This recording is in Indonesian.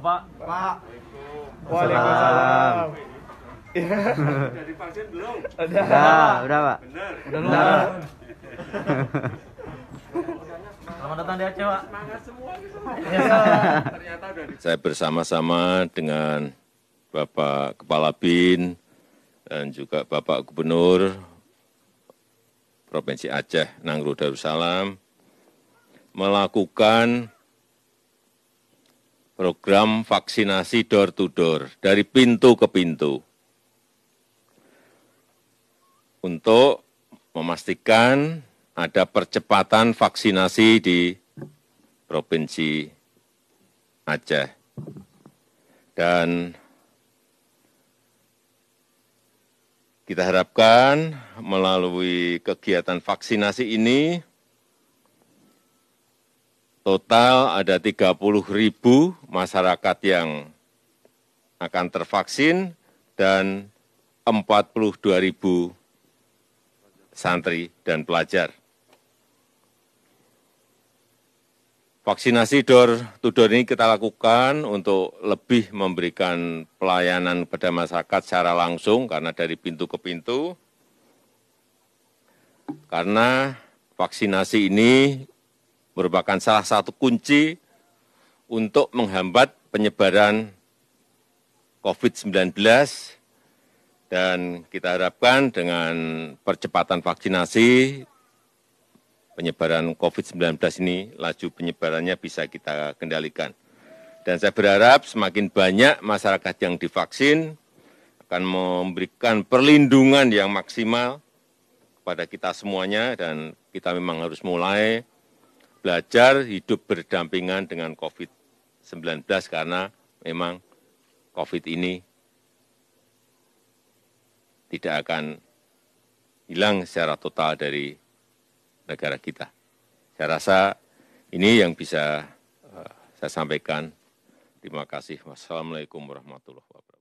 Bapak. Pak. Waalaikumsalam. Udah divaksin belum? Udah Pak. Bener. Udah. Selamat datang di Aceh, Pak. Semangat semua gitu. Ternyata udah Saya bersama-sama dengan Bapak Kepala BIN dan juga Bapak Gubernur Provinsi Aceh Nangro Darussalam melakukan program vaksinasi door to door dari pintu ke pintu untuk memastikan ada percepatan vaksinasi di Provinsi Aceh. Dan kita harapkan melalui kegiatan vaksinasi ini, total ada 30.000 masyarakat yang akan tervaksin dan 42.000 santri dan pelajar. Vaksinasi door to door ini kita lakukan untuk lebih memberikan pelayanan kepada masyarakat secara langsung karena dari pintu ke pintu. Karena vaksinasi ini merupakan salah satu kunci untuk menghambat penyebaran COVID-19 dan kita harapkan dengan percepatan vaksinasi penyebaran COVID-19 ini, laju penyebarannya bisa kita kendalikan. Dan saya berharap semakin banyak masyarakat yang divaksin akan memberikan perlindungan yang maksimal kepada kita semuanya dan kita memang harus mulai belajar hidup berdampingan dengan COVID-19 karena memang COVID ini tidak akan hilang secara total dari negara kita. Saya rasa ini yang bisa saya sampaikan. Terima kasih. Wassalamualaikum warahmatullahi wabarakatuh.